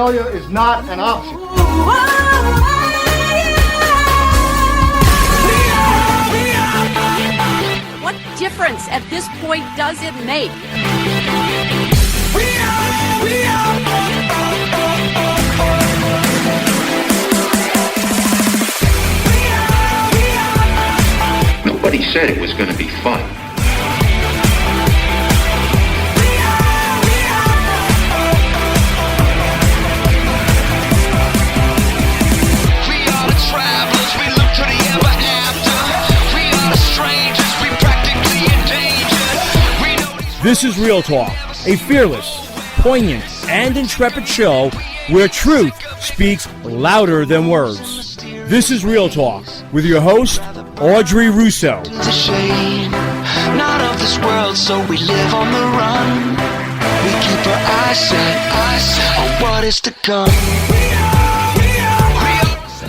Australia is not an option. What difference at this point does it make? Nobody said it was going to be fun. This is Real Talk, a fearless, poignant, and intrepid show where truth speaks louder than words. This is Real Talk with your host, Audrey Russo. The shame, not of this world, so we live on the run. We keep our eyes set on what is to come.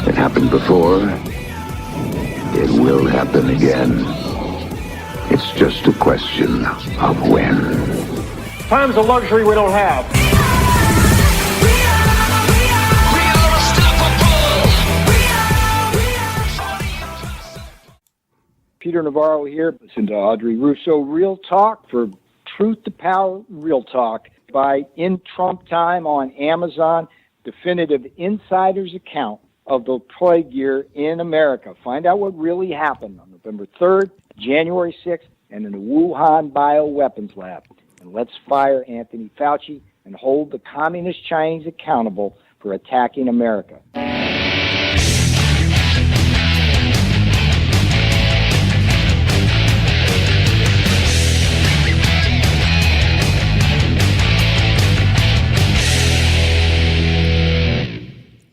It happened before. It will happen again. It's just a question of when. Time's a luxury we don't have. Peter Navarro here. Listen to Audrey Russo ReelTalk for Truth to Power Real Talk by In Trump Time on Amazon. Definitive insider's account of the plague year in America. Find out what really happened on November 3rd, January 6th, and in the Wuhan bioweapons lab. And let's fire Anthony Fauci and hold the communist Chinese accountable for attacking America.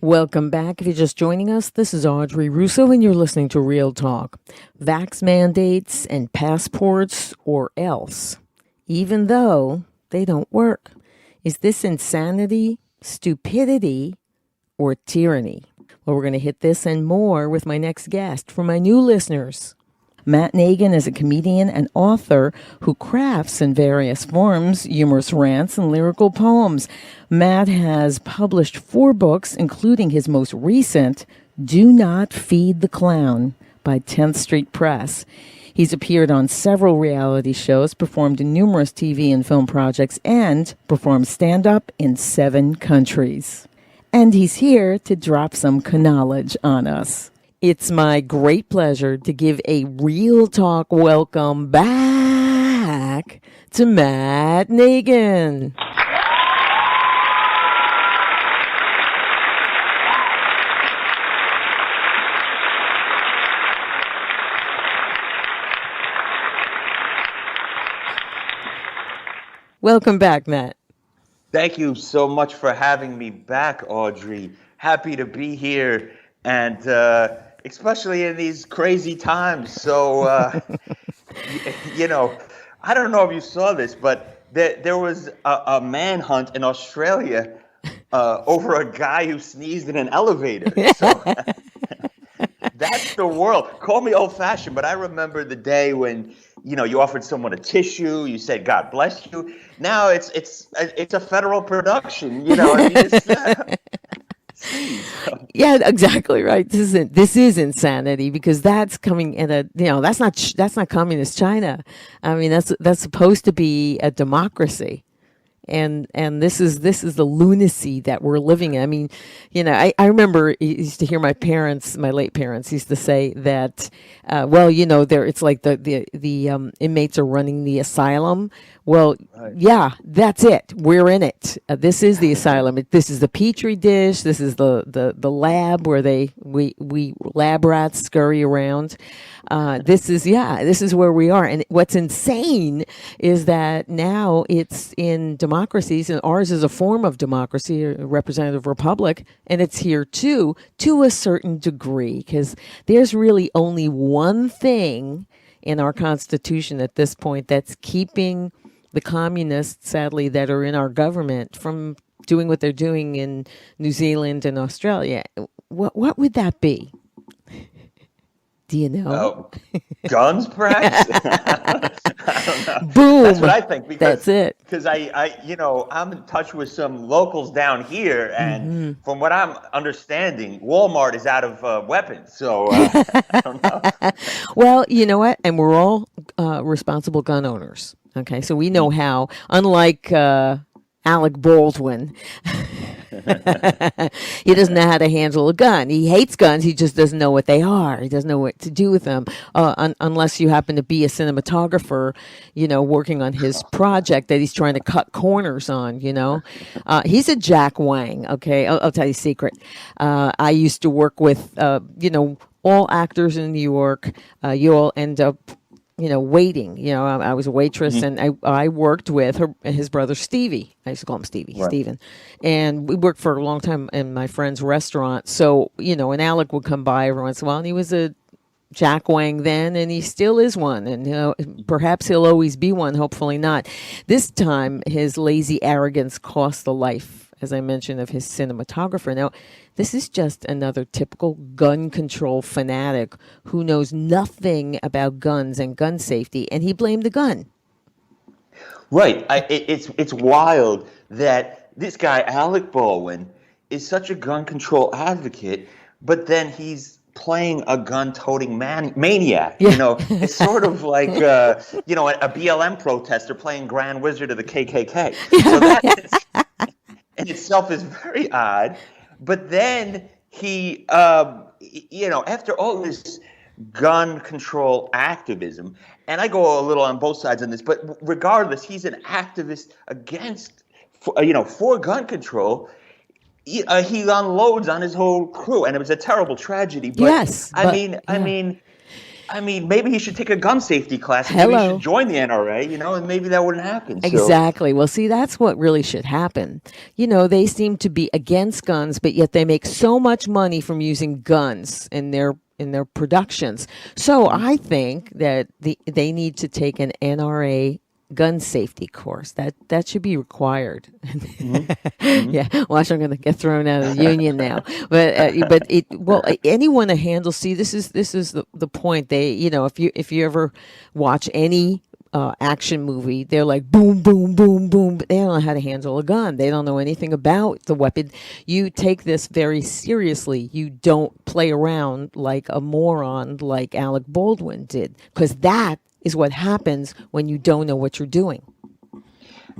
Welcome back. If you're just joining us, this is Audrey Russo, and you're listening to Real Talk. Vax mandates and passports or else, even though they don't work. Is this insanity, stupidity, or tyranny? Well, we're going to hit this and more with my next guest. For my new listeners, Matt Nagin is a comedian and author who crafts in various forms humorous rants and lyrical poems. Matt has published 4 books, including his most recent, Do Not Feed the Clown, by 10th Street Press. He's appeared on several reality shows, performed in numerous TV and film projects, and performed stand-up in 7 countries. And he's here to drop some knowledge on us. It's my great pleasure to give a Real Talk welcome back to Matt Nagin. Welcome back, Matt. Thank you so much for having me back, Audrey. Happy to be here, and especially in these crazy times. So, I don't know if you saw this, but there was a manhunt in Australia over a guy who sneezed in an elevator. So, that's the world. Call me old-fashioned, but I remember the day when you offered someone a tissue. You said, "God bless you." Now it's a federal production. Yeah, exactly right. This is insanity, because that's coming in that's not communist China. I mean, that's supposed to be a democracy. And this is the lunacy that we're living in. I mean, I remember I used to hear my late parents used to say that, it's like the inmates are running the asylum. Well, right. Yeah, that's it. We're in it. This is the asylum. This is the petri dish. This is the lab where we lab rats scurry around. This is where we are. And what's insane is that now it's in democracies, and ours is a form of democracy, a representative republic, and it's here too, to a certain degree, because there's really only one thing in our Constitution at this point that's keeping the communists, sadly, that are in our government from doing what they're doing in New Zealand and Australia. What would that be? Do you know? Guns, perhaps? I don't know. Boom. That's what I think. That's it. Because I'm in touch with some locals down here, and from what I'm understanding, Walmart is out of weapons. So I don't know. Well, you know what? And we're all responsible gun owners. Okay, so we know how, unlike Alec Baldwin, he doesn't know how to handle a gun. He hates guns. He just doesn't know what they are. He doesn't know what to do with them, unless you happen to be a cinematographer, working on his project that he's trying to cut corners on, He's a Jack Wang, okay? I'll tell you a secret. I used to work with, all actors in New York. You all end up waiting. I was a waitress, and I worked with his brother Stevie. I used to call him Stevie, right. Steven. And we worked for a long time in my friend's restaurant. So, and Alec would come by every once in a while, and he was a Jack Wang then, and he still is one. And, perhaps he'll always be one, hopefully not. This time, his lazy arrogance cost the life, as I mentioned, of his cinematographer. Now, this is just another typical gun control fanatic who knows nothing about guns and gun safety, and he blamed the gun. Right. It's wild that this guy, Alec Baldwin, is such a gun control advocate, but then he's playing a gun-toting maniac. Yeah. It's sort of like, a BLM protester playing Grand Wizard of the KKK. So that in itself is very odd. But then he, after all this gun control activism, and I go a little on both sides on this, but regardless, he's an activist for gun control. He unloads on his whole crew, and it was a terrible tragedy. But yes, I mean, maybe he should take a gun safety class. And maybe he should join the NRA, and maybe that wouldn't happen. Exactly. Well, see, that's what really should happen. They seem to be against guns, but yet they make so much money from using guns in their productions. So I think that they need to take an NRA gun safety course. That should be required. Yeah, watch, I'm going to get thrown out of the union now. But anyone to handle. See, this is the point. They, if you ever watch any action movie, they're like boom, boom, boom, boom. But they don't know how to handle a gun. They don't know anything about the weapon. You take this very seriously. You don't play around like a moron like Alec Baldwin did, because that is what happens when you don't know what you're doing.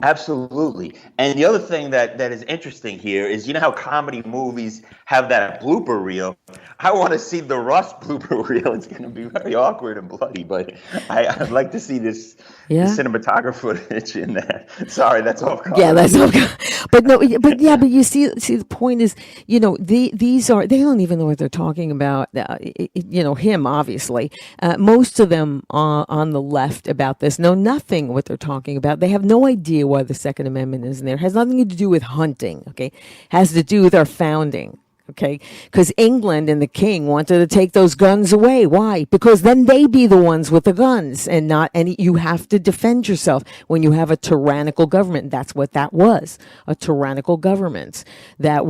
Absolutely. And the other thing that is interesting here is, how comedy movies have that blooper reel? I want to see the Russ blooper reel. It's going to be very awkward and bloody, but I'd like to see this cinematographer footage in there. Sorry, that's off color. Yeah, that's off color. But you see the point is, these are, they don't even know what they're talking about. Him, obviously. Most of them on the left about this know nothing what they're talking about. They have no idea why the Second Amendment is in there. It has nothing to do with hunting, okay? It has to do with our founding. Okay, because England and the king wanted to take those guns away. Why? Because then they be the ones with the guns, and not any. You have to defend yourself when you have a tyrannical government. That's what that was, a tyrannical government that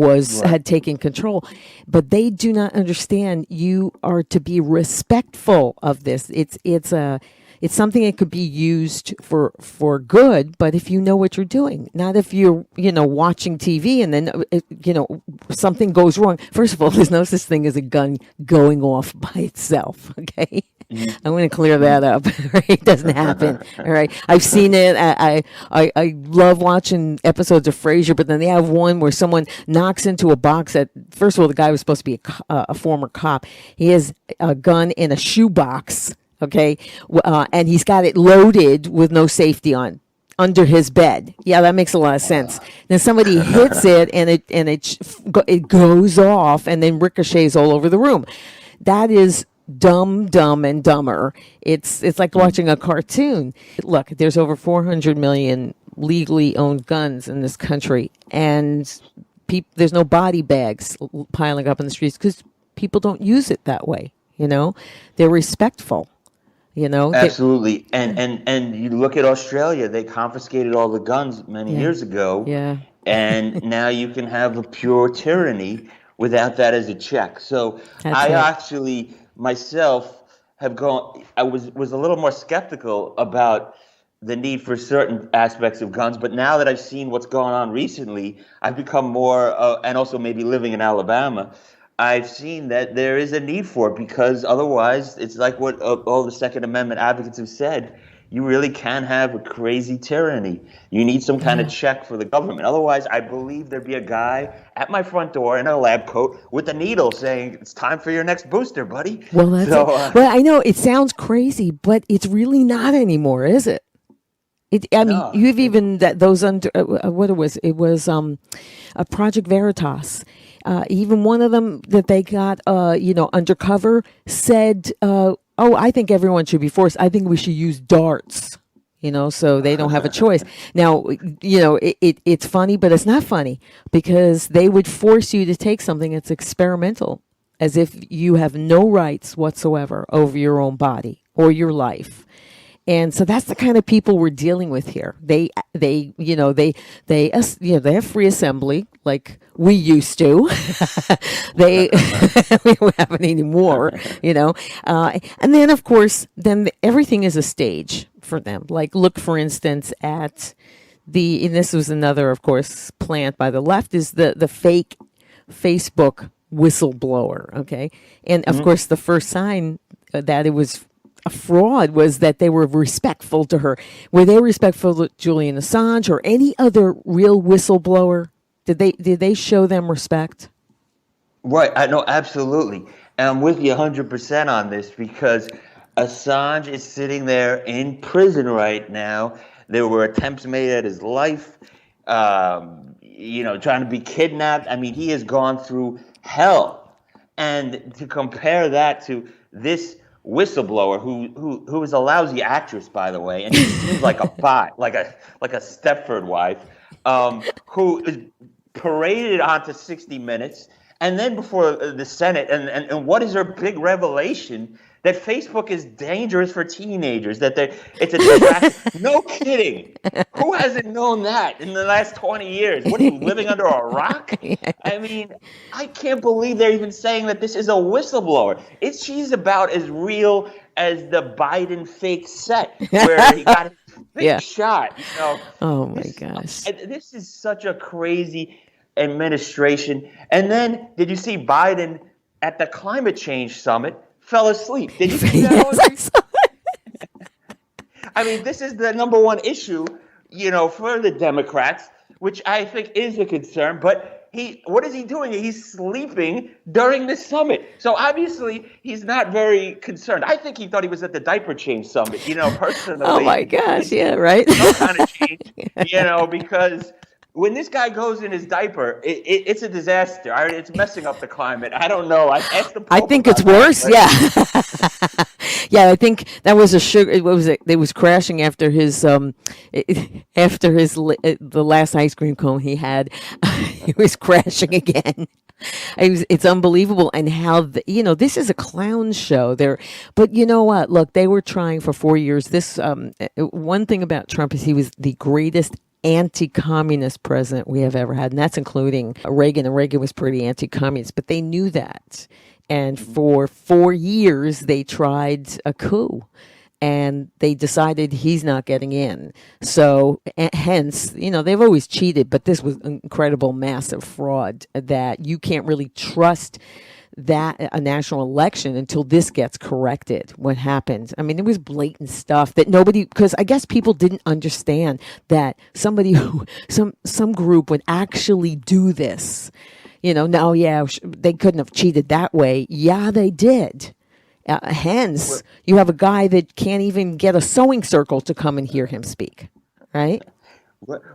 had taken control. But they do not understand. You are to be respectful of this. It's something that could be used for good, but if you know what you're doing, not if you're, watching TV and then, something goes wrong. First of all, there's no such thing as a gun going off by itself, okay? Mm-hmm. I'm going to clear that up. Right? It doesn't happen, all right? I've seen it. I love watching episodes of Frasier, but then they have one where someone knocks into a box that, first of all, the guy was supposed to be a former cop. He has a gun in a shoebox. Okay, and he's got it loaded with no safety on under his bed. Yeah, that makes a lot of sense. Then somebody hits it, and it goes off, and then ricochets all over the room. That is dumb, and dumber. It's like watching a cartoon. Look, there's over 400 million legally owned guns in this country, and there's no body bags piling up in the streets because people don't use it that way. They're respectful. Absolutely. And you look at Australia, they confiscated all the guns many years ago. Yeah. And now you can have a pure tyranny without that as a check. So I actually myself have gone. I was a little more skeptical about the need for certain aspects of guns, but now that I've seen what's going on recently, I've become more, and also maybe living in Alabama, I've seen that there is a need for it, because otherwise it's like what all the Second Amendment advocates have said. You really can have a crazy tyranny. You need some kind of check for the government. Otherwise, I believe there'd be a guy at my front door in a lab coat with a needle saying, "It's time for your next booster, buddy." Well, that's well, I know it sounds crazy, but it's really not anymore, is it? I mean, No. you've even those under what it was. It was a Project Veritas. Even one of them that they got, undercover said, "Oh, I think everyone should be forced. I think we should use darts." So they don't have a choice. Now, it's funny, but it's not funny, because they would force you to take something that's experimental, as if you have no rights whatsoever over your own body or your life. And so that's the kind of people we're dealing with here. They have free assembly like we used to. We don't have it anymore, And then, of course, everything is a stage for them. Like, look, for instance, at and this was another, of course, plant by the left, is the fake Facebook whistleblower, okay? And, of course, the first sign that it was a fraud was that they were respectful to her. Were they respectful to Julian Assange or any other real whistleblower? Did they show them respect? Right. I know, absolutely. And I'm with you 100% on this, because Assange is sitting there in prison right now. There were attempts made at his life, trying to be kidnapped. I mean, he has gone through hell. And to compare that to this whistleblower, who is a lousy actress, by the way, and she seems like a bot, like a Stepford wife, who is paraded onto 60 Minutes, and then before the Senate, and what is her big revelation? That Facebook is dangerous for teenagers, that it's a distraction. No kidding. Who hasn't known that in the last 20 years? What are you, living under a rock? I mean, I can't believe they're even saying that this is a whistleblower. She's about as real as the Biden fake set where he got his big shot. Oh, my gosh. This is such a crazy administration. And then, did you see Biden at the climate change summit fell asleep? Did you see that? Yes, I saw it. I mean, this is the number one issue, for the Democrats, which I think is a concern. But what is he doing? He's sleeping during the summit. So obviously, he's not very concerned. I think he thought he was at the diaper change summit, personally. Oh, my gosh. Yeah, right. Some kind of change, because when this guy goes in his diaper, it's a disaster. It's messing up the climate. I don't know. I think it's worse. Yeah. Yeah, I think that was a sugar. What was it? It was crashing after the last ice cream cone he had. He was crashing again. It's unbelievable, and how this is a clown show there. But you know what? Look, they were trying for 4 years. This one thing about Trump is he was the greatest anti-communist president we have ever had, and that's including Reagan. And Reagan was pretty anti-communist, but they knew that. And for 4 years, they tried a coup, and they decided he's not getting in. So hence, they've always cheated, but this was incredible, massive fraud that you can't really trust that a national election until this gets corrected. What happened? I mean, it was blatant stuff that because I guess people didn't understand that somebody some group would actually do this. No, yeah, they couldn't have cheated that way. Yeah, they did. Hence, you have a guy that can't even get a sewing circle to come and hear him speak, right?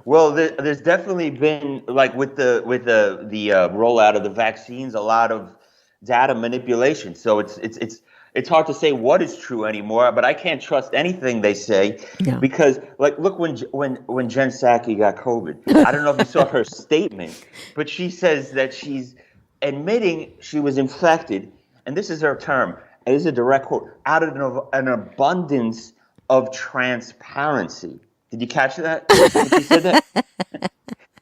Well, there's definitely been, like, with the rollout of the vaccines, a lot of data manipulation. So it's hard to say what is true anymore. But I can't trust anything they say because, like, look, when Jen Psaki got COVID, I don't know if you saw her statement, but she says that she's admitting she was infected, and this is her term. And this is a direct quote: out of an abundance of transparency. Did you catch that? She said that.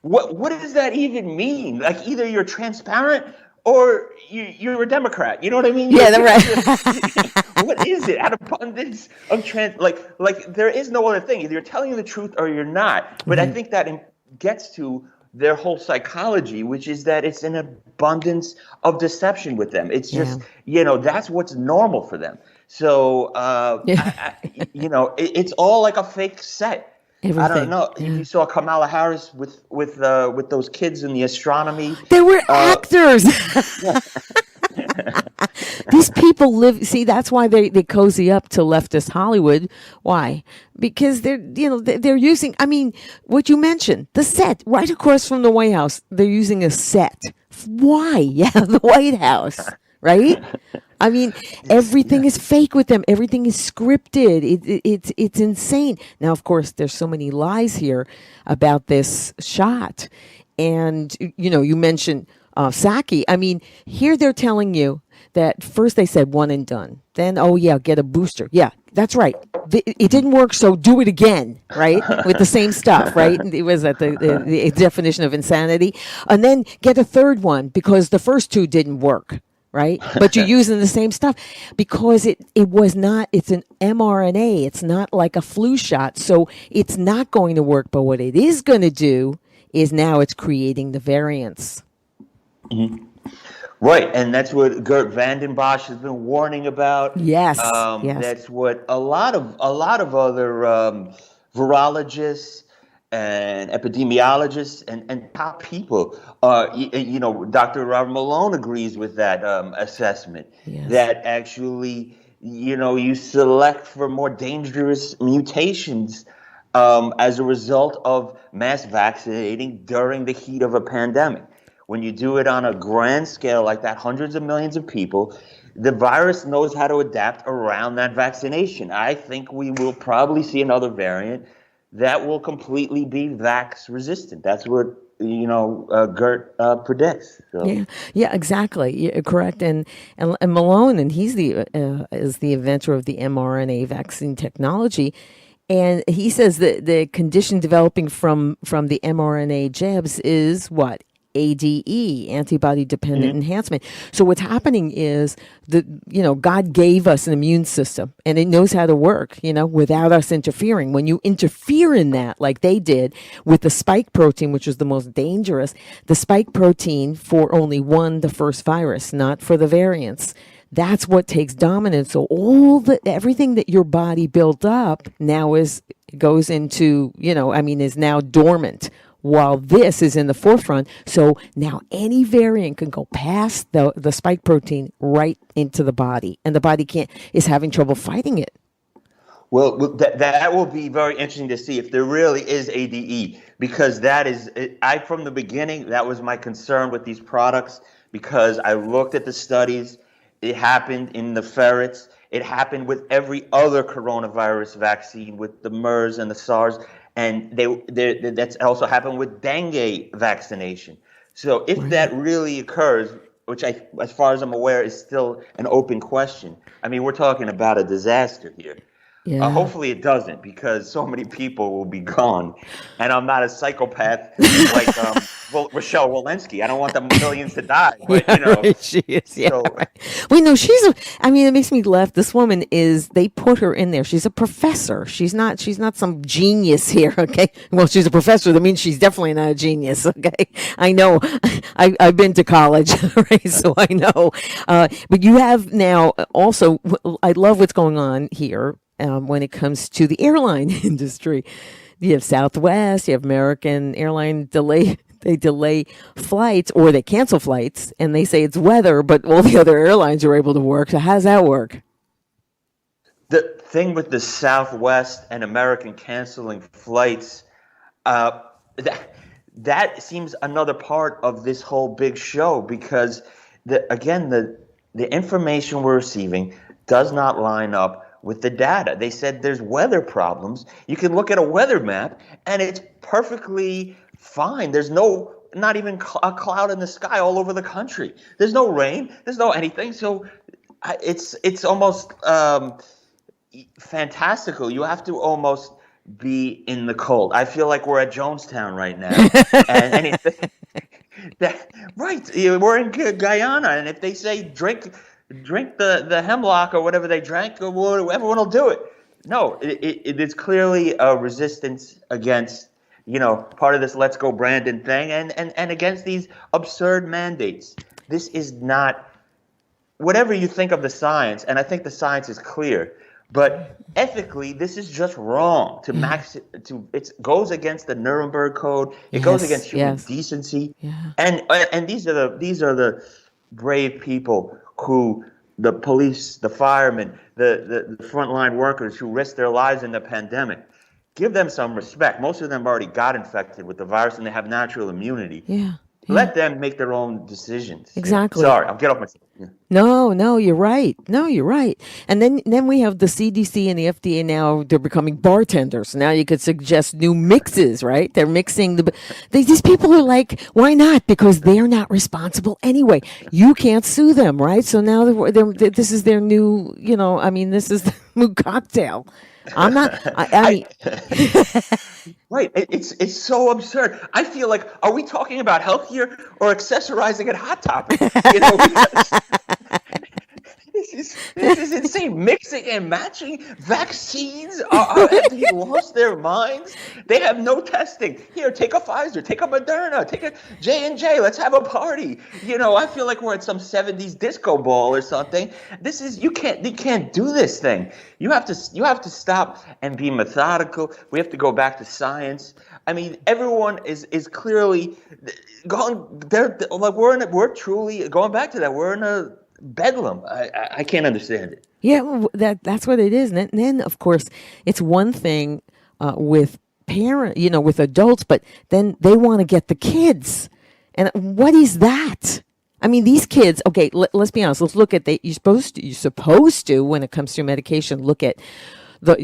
What does that even mean? Like, either you're transparent or you're a Democrat. You know what I mean? Yeah, that's right. What is it? An abundance of like there is no other thing. Either you're telling the truth or you're not. But I think that gets to their whole psychology, which is that it's an abundance of deception with them. It's just, that's what's normal for them. So, it's all like a fake set. Everything. I don't know. You saw Kamala Harris with those kids in the astronomy. They were actors. These people live. See, that's why they cozy up to leftist Hollywood. Why? Because they're using. I mean, what you mentioned, the set right across from the White House. They're using a set. Why? Yeah, the White House, right? I mean, everything is fake with them. Everything is scripted. It's insane. Now, of course, there's so many lies here about this shot, and you mentioned Psaki. I mean, here they're telling you that first they said one and done. Then, get a booster. Yeah, that's right. It didn't work, so do it again, right? With the same stuff, right? It was at the definition of insanity. And then get a third one because the first two didn't work. Right? But you're using the same stuff because it's an mRNA. It's not like a flu shot. So it's not going to work. But what it is going to do is now it's creating the variants. Mm-hmm. Right. And that's what Gert Vandenbosch has been warning about. Yes. Yes. That's what a lot of other virologists and epidemiologists and top people, Dr. Robert Malone agrees with that assessment. Yes. That actually, you select for more dangerous mutations as a result of mass vaccinating during the heat of a pandemic. When you do it on a grand scale like that, hundreds of millions of people, the virus knows how to adapt around that vaccination. I think we will probably see another variant that will completely be vax resistant. That's what Gert predicts. So. Yeah, exactly. You're correct. And Malone, and he's is the inventor of the mRNA vaccine technology, and he says that the condition developing from the mRNA jabs is what? ADE, antibody-dependent enhancement. So what's happening is God gave us an immune system, and it knows how to work, without us interfering. When you interfere in that, like they did with the spike protein, which was the most dangerous, the spike protein for only the first virus, not for the variants. That's what takes dominance. So everything that your body built up now goes into, is now dormant, while this is in the forefront. So now any variant can go past the spike protein right into the body, and the body is having trouble fighting it. Well, that will be very interesting to see if there really is ADE, because from the beginning, that was my concern with these products, because I looked at the studies. It happened in the ferrets. It happened with every other coronavirus vaccine, with the MERS and the SARS. And that's also happened with dengue vaccination. So if that really occurs, which as far as I'm aware, is still an open question. I mean, we're talking about a disaster here. Yeah. Hopefully it doesn't, because so many people will be gone. And I'm not a psychopath like Rochelle Walensky. I don't want the millions to die. But, right, she is. Yeah, right. We know it makes me laugh. This woman they put her in there. She's a professor. She's not some genius here. Okay. Well, she's a professor. That means she's definitely not a genius. Okay. I know. I've been to college, right? So I know. But you have now also, I love what's going on here. When it comes to the airline industry, you have Southwest, you have American airline delay flights, or they cancel flights, and they say it's weather, but all the other airlines are able to work. So how does that work? The thing with the Southwest and American canceling flights, that seems another part of this whole big show, because the information we're receiving does not line up with the data. They said there's weather problems. You can look at a weather map and it's perfectly fine. There's not even a cloud in the sky all over the country. There's no rain. There's no anything. So it's almost fantastical. You have to almost be in the cold. I feel like we're at Jonestown right now. And Right. We're in Guyana, and if they say drink the hemlock or whatever they drank, everyone will do it. No, it is clearly a resistance against, part of this "Let's Go Brandon" thing, and against these absurd mandates. This is not, whatever you think of the science, and I think the science is clear, but ethically, this is just wrong. It goes against the Nuremberg Code. It goes against human decency. Yeah. And these are the brave people who, the police, the firemen, the frontline workers who risked their lives in the pandemic. Give them some respect. Most of them already got infected with the virus and they have natural immunity. Yeah. Let them make their own decisions. Exactly. Sorry, I'll get off myself. Yeah. No, you're right. No, you're right. And then we have the CDC and the FDA now. They're becoming bartenders. Now you could suggest new mixes, right? They're mixing these people are like, why not? Because they're not responsible anyway. You can't sue them, right? So now this is their new, this is the new cocktail. I'm not. Right. It's so absurd. I feel like, are we talking about health here or accessorizing at Hot Topic? This is insane. Mixing and matching vaccines. Have they lost their minds? They have no testing. Here, take a Pfizer, take a Moderna, take a J&J. Let's have a party. I feel like we're at some 70s disco ball or something. You can't do this thing. You have to stop and be methodical. We have to go back to science. I mean, everyone is clearly going there. Like we're truly going back to that. We're in a bedlam. I can't understand it. Yeah, well, that's what it is. And then of course, it's one thing with with adults, but then they want to get the kids. And what is that? I mean, these kids, okay, let's be honest. Let's look at you're supposed to, when it comes to medication,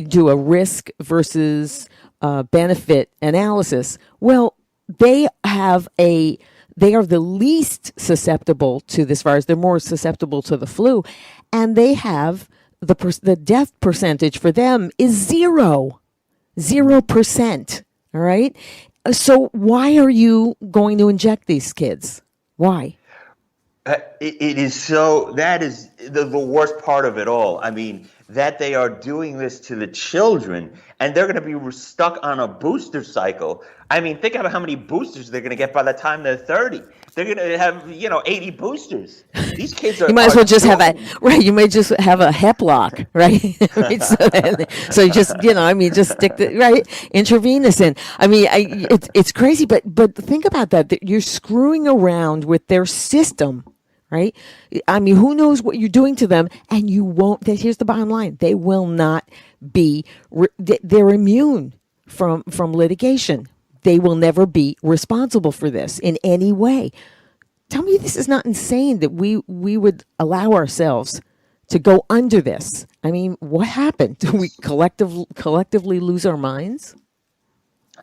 do a risk versus benefit analysis. Well, they are the least susceptible to this virus. They're more susceptible to the flu, and they have the death percentage for them is 0%. All right. So why are you going to inject these kids? Why? It is so. That is the worst part of it all. I mean, that they are doing this to the children, and they're going to be stuck on a booster cycle. I mean, think about how many boosters they're going to get by the time they're 30. They're going to have 80 boosters. These kids are. You might as well just have You may just have a hep lock, right? So you just just stick the intravenous in. I mean, it's crazy, but think about that you're screwing around with their system. Right? I mean, who knows what you're doing to them, and you won't. Here's the bottom line: they will not be. They're immune from litigation. They will never be responsible for this in any way. Tell me, this is not insane that we would allow ourselves to go under this. I mean, what happened? Do we collectively lose our minds?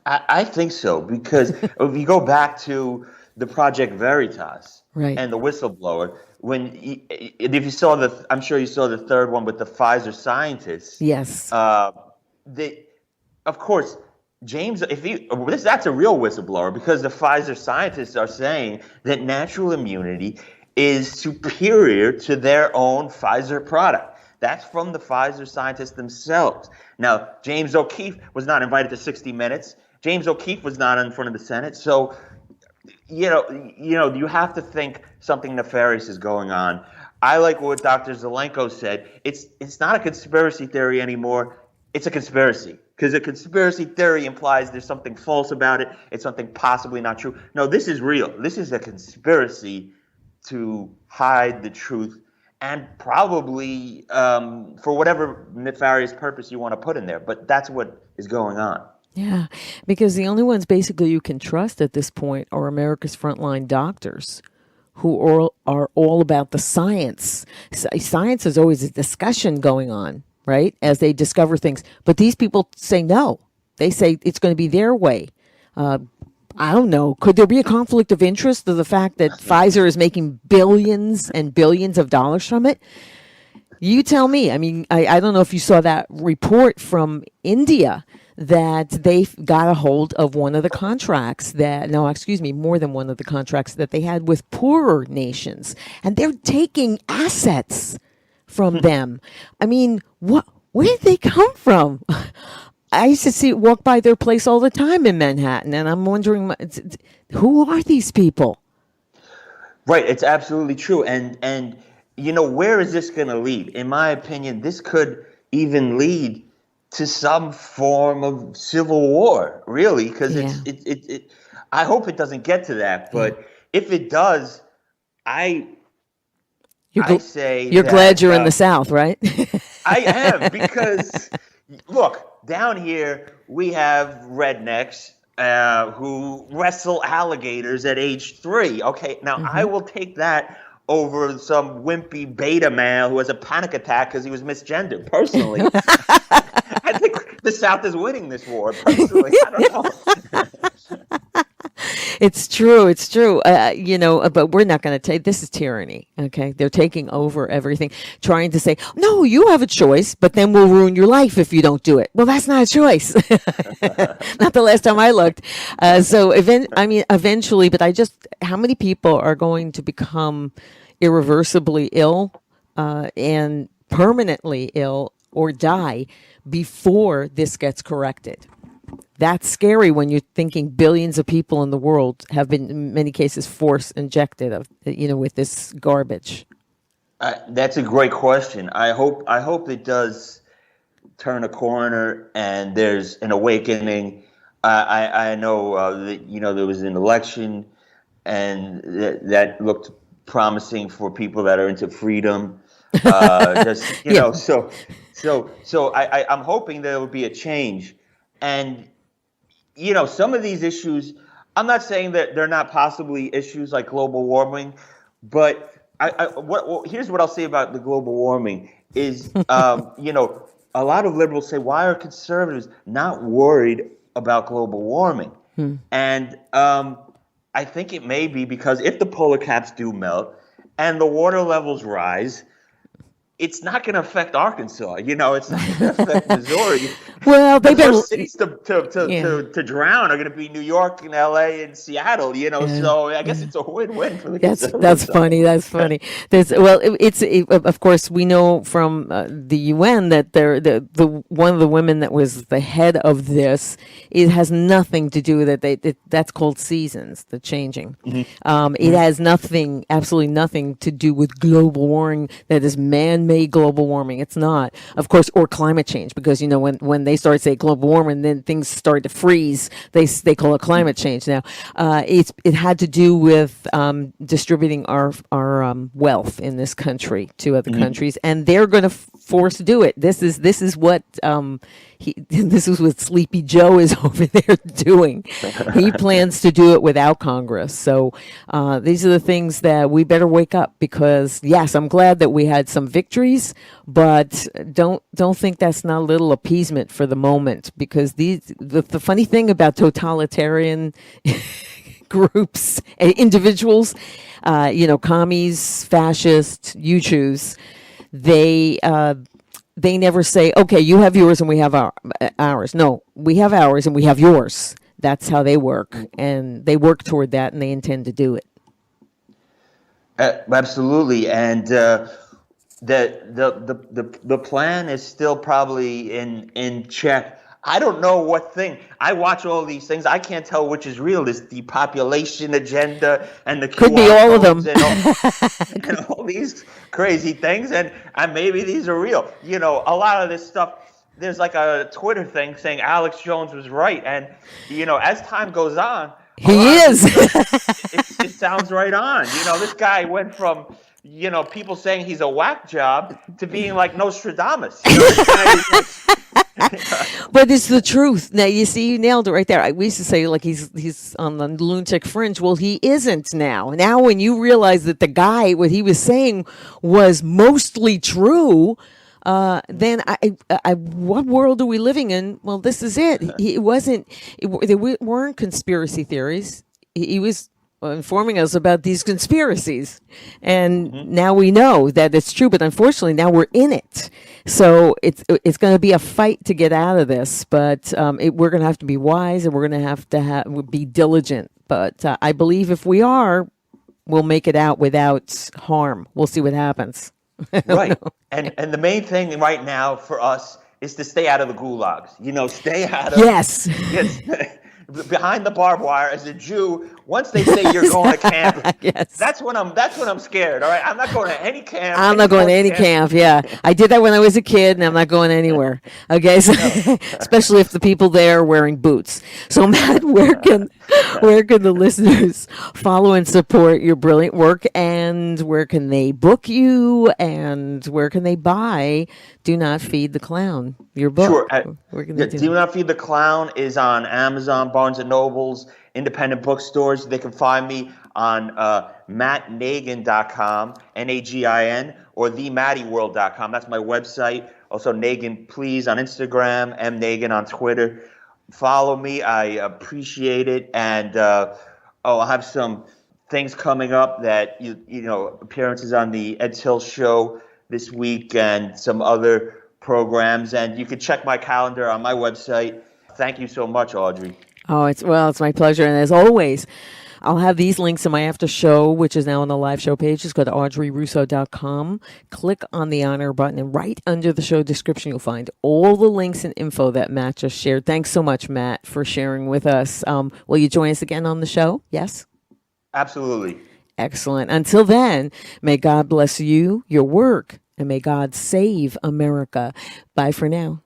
I think so, because if you go back to the Project Veritas. Right. And the whistleblower. If you saw I'm sure you saw the third one with the Pfizer scientists. Yes. Of course, James. That's a real whistleblower, because the Pfizer scientists are saying that natural immunity is superior to their own Pfizer product. That's from the Pfizer scientists themselves. Now, James O'Keefe was not invited to 60 Minutes. James O'Keefe was not in front of the Senate. So. You have to think something nefarious is going on. I like what Dr. Zelenko said. It's not a conspiracy theory anymore. It's a conspiracy, because a conspiracy theory implies there's something false about it. It's something possibly not true. No, this is real. This is a conspiracy to hide the truth, and probably for whatever nefarious purpose you want to put in there. But that's what is going on. Yeah, because the only ones basically you can trust at this point are America's frontline doctors, who are all about the science. Science is always a discussion going on, right, as they discover things. But these people say no. They say it's going to be their way. I don't know. Could there be a conflict of interest of the fact that Pfizer is making billions and billions of dollars from it? You tell me. I mean, I don't know if you saw that report from India that they got a hold of one of the contracts more than one of the contracts that they had with poorer nations, and they're taking assets from them. I mean, where did they come from? I used to walk by their place all the time in Manhattan, and I'm wondering, who are these people? Right, it's absolutely true. And where is this going to lead? In my opinion, this could even lead to some form of civil war, really, because I hope it doesn't get to that. But if it does, I say you're glad you're in the South, right? I am, because look, down here we have rednecks who wrestle alligators at age 3. Okay, now I will take that over some wimpy beta male who has a panic attack because he was misgendered. Personally, I think the South is winning this war. Personally, I don't know. It's true. But we're not going to take, this is tyranny. Okay. They're taking over everything, trying to say, no, you have a choice, but then we'll ruin your life if you don't do it. Well, that's not a choice. Not the last time I looked. Eventually, but how many people are going to become irreversibly ill, and permanently ill or die before this gets corrected? That's scary when you're thinking billions of people in the world have been, in many cases, force injected with this garbage. That's a great question. I hope it does turn a corner and there's an awakening. I know that there was an election and that looked promising for people that are into freedom. So I'm hoping there will be a change. And some of these issues, I'm not saying that they're not possibly issues like global warming, but here's what I'll say about the global warming is, a lot of liberals say, why are conservatives not worried about global warming? And I think it may be because if the polar caps do melt and the water levels rise, it's not going to affect Arkansas. It's not going to affect Missouri. Well, the first cities to drown are going to be New York and L.A. and Seattle. So I guess it's a win-win for the conservatives. That's funny. That's funny. Of course, we know from the UN that the one of the women that was the head of this, it has nothing to do with it. That's called seasons, the changing. It has absolutely nothing to do with global warming. That is man-made global warming. It's not, of course, or climate change, because when they start to say global warming, then things start to freeze. They call it climate change now. It had to do with distributing our wealth in this country to other countries, and they're going to force to do it. This is what Sleepy Joe is over there doing. He plans to do it without Congress. So these are the things that we better wake up, because yes, I'm glad that we had some victories, but don't think that's not a little appeasement for the moment, because the funny thing about totalitarian groups, individuals, commies, fascists, you choose, they never say, okay, you have yours and we have ours. No, we have ours and we have yours. That's how they work, and they work toward that, and they intend to do it. Absolutely, and the plan is still probably in check. I don't know what thing. I watch all these things. I can't tell which is real. This depopulation agenda and the could be all of them, and all these crazy things, and maybe these are real. A lot of this stuff. There's like a Twitter thing saying Alex Jones was right, and as time goes on, he is. It sounds right on. This guy went from people saying he's a whack job to being like Nostradamus. But it's the truth. Now, you see, you nailed it right there. We used to say, like, he's on the lunatic fringe. Well, he isn't now. Now, when you realize that the guy, what he was saying was mostly true, then what world are we living in? Well, this is it. There weren't conspiracy theories. He was informing us about these conspiracies. And now we know that it's true, but unfortunately now we're in it. So it's going to be a fight to get out of this, but we're going to have to be wise, and we're going to have be diligent. But I believe if we are, we'll make it out without harm. We'll see what happens. Right. And the main thing right now for us is to stay out of the gulags. Stay out of Yes. Behind the barbed wire. As a Jew, once they say you're going to camp, Yes. that's when I'm scared. All right, I'm not going to any camp. I'm not going to any camp. Yeah, I did that when I was a kid, and I'm not going anywhere. Okay, so especially if the people there are wearing boots. So Matt, where can the listeners follow and support your brilliant work, and where can they book you, and where can they buy "Do Not Feed the Clown," your book? Sure. Where can they do Do Not Feed the Clown is on Amazon, Barnes and Nobles, independent bookstores. They can find me on mattnagin.com, Nagin, or themattyworld.com. That's my website. Also, Nagin, please, on Instagram, mnagin on Twitter. Follow me. I appreciate it. And I'll have some things coming up that, appearances on the Ed Hill Show this week and some other programs. And you can check my calendar on my website. Thank you so much, Audrey. Oh, it's my pleasure. And as always, I'll have these links in my after show, which is now on the live show page. Just go to audreyrusso.com, click on the honor button, and right under the show description, you'll find all the links and info that Matt just shared. Thanks so much, Matt, for sharing with us. Will you join us again on the show? Yes? Absolutely. Excellent. Until then, may God bless you, your work, and may God save America. Bye for now.